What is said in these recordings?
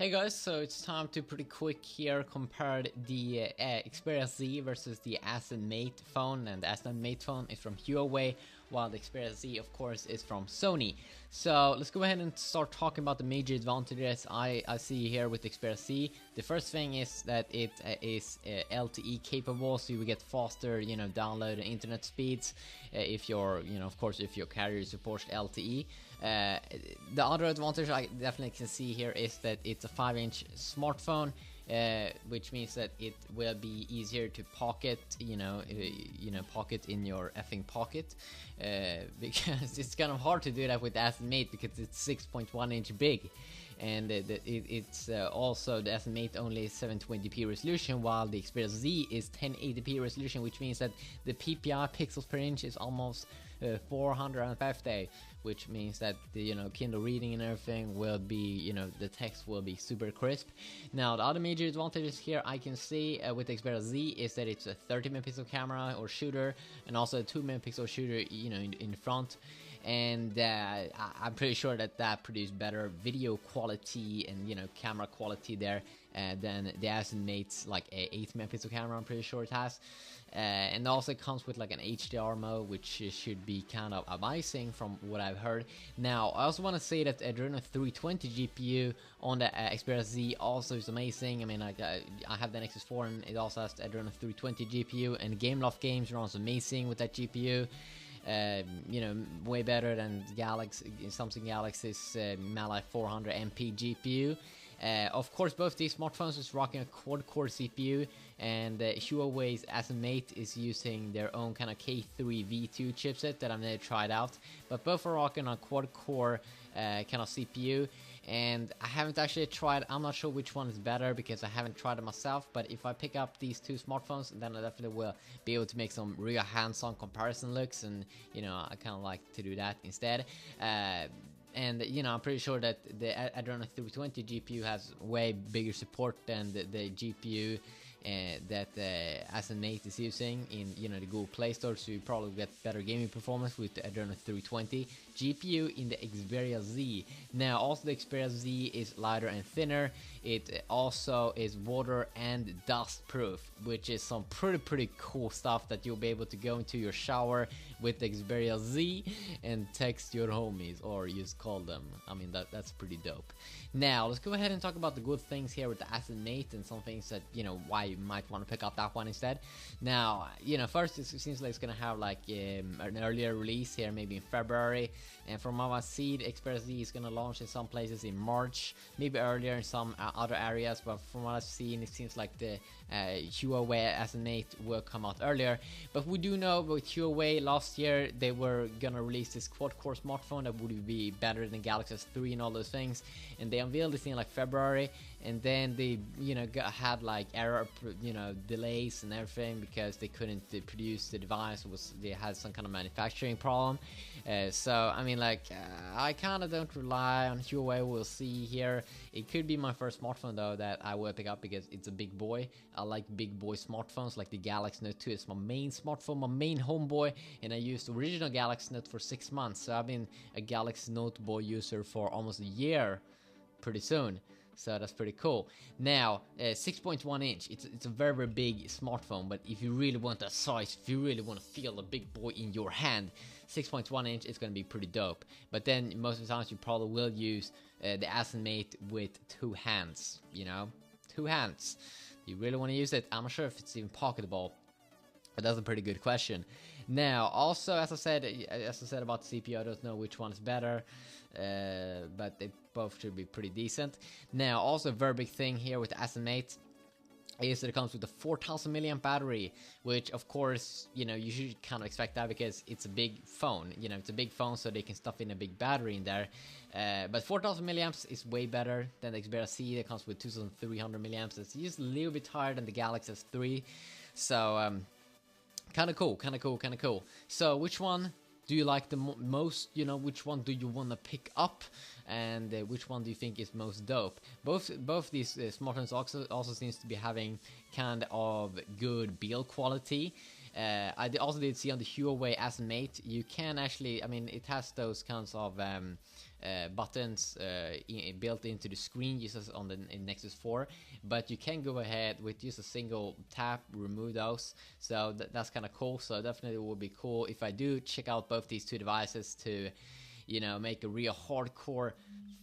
Hey guys, so it's time to pretty quick here compare the Xperia Z versus the Aston Mate phone, and the Aston Mate phone is from Huawei, while the Xperia Z of course is from Sony. So let's go ahead and start talking about the major advantages I see here with the Xperia Z. The first thing is that it is LTE capable, so you will get faster, download and internet speeds if your, of course, if your carrier supports LTE. The other advantage I definitely can see here is that it's a 5-inch smartphone, which means that it will be easier to pocket, pocket in your effing pocket, because it's kind of hard to do that with the Aston Mate because it's 6.1 inch big. And it's also the Aston Mate only 720p resolution, while the Xperia Z is 1080p resolution, which means that the PPI pixels per inch is almost 450, which means that the Kindle reading and everything will be, the text will be super crisp. Now the other major advantages here I can see with the Xperia Z is that it's a 30 megapixel camera or shooter, and also a 2 megapixel shooter, in front. And I'm pretty sure that produces better video quality and camera quality there than the Aston Mate's like a 8 megapixel camera. I'm pretty sure it has, and also it comes with like an HDR mode, which should be kind of amazing from what I've heard. Now I also want to say that Adreno 320 GPU on the Xperia Z also is amazing. I mean, like I have the Nexus 4 and it also has the Adreno 320 GPU, and Gameloft games runs amazing with that GPU. Way better than Samsung Galaxy's Mali 400 MP GPU. Of course, both these smartphones is rocking a quad-core CPU, and Huawei's Aston Mate is using their own kind of K3 V2 chipset that I've never tried out. But both are rocking a quad-core kind of CPU, and I haven't actually tried. I'm not sure which one is better because I haven't tried it myself. But if I pick up these two smartphones, then I definitely will be able to make some real hands-on comparison looks, and I kind of like to do that instead. And I'm pretty sure that the Adreno 320 GPU has way bigger support than the GPU that Aston Mate is using in the Google Play Store, so you probably get better gaming performance with the Adreno 320 GPU in the Xperia Z. Now also the Xperia Z is lighter and thinner. It also is water and dust proof, which is some pretty cool stuff that you'll be able to go into your shower with the Xperia Z and text your homies, or just call them. I mean, that's pretty dope. Now let's go ahead and talk about the good things here with the Aston Mate, and some things that why you might want to pick up that one instead. Now first, it seems like it's gonna have like an earlier release here, maybe in February, and from what I see, the Xperia Z is gonna launch in some places in March, maybe earlier in some other areas, but from what I've seen, it seems like the Huawei Aston Mate will come out earlier. But we do know with Huawei, last year they were gonna release this quad-core smartphone that would be better than Galaxy S3 and all those things, and they unveiled this in like February, and then they had like error delays and everything because they couldn't produce the device. They had some kind of manufacturing problem. So I mean, like I kind of don't rely on Huawei. We'll see here. It could be my first smartphone though that I will pick up because it's a big boy. I like big boy smartphones, like the Galaxy Note 2 is my main smartphone, my main homeboy, and I used the original Galaxy Note for 6 months. So I've been a Galaxy Note boy user for almost a year pretty soon. So that's pretty cool. Now 6.1 inch, it's a very big smartphone, but if you really want that size, if you really want to feel a big boy in your hand, 6.1 inch is going to be pretty dope. But then most of the times you probably will use the Aston Mate with 2 hands, 2 hands. You really want to use it? I'm not sure if it's even pocketable, but that's a pretty good question. Now also, as I said about the CPU, I don't know which one is better, but they both should be pretty decent. Now also a very big thing here with the Aston Mate is that it comes with a 4000 milliamp battery, which of course you should kind of expect that because it's a big phone. It's a big phone, so they can stuff in a big battery in there. But 4000 milliamps is way better than the Xperia Z that comes with 2300 milliamps. It's just a little bit higher than the Galaxy S3, so kind of cool. So which one do you like the most? Which one do you want to pick up, and which one do you think is most dope? Both these smartphones also seems to be having kind of good build quality. I also did see on the Huawei Aston Mate, you can actually, I mean, it has those kinds of buttons built into the screen just as on the Nexus 4, but you can go ahead with just a single tap, remove those. So that's kind of cool. So definitely would be cool if I do check out both these two devices to, you know, make a real hardcore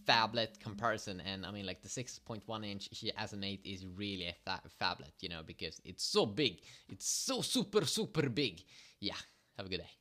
phablet comparison. And I mean, like the 6.1 inch A7 is really a phablet, you know, because it's so big. It's so super big. Yeah, have a good day.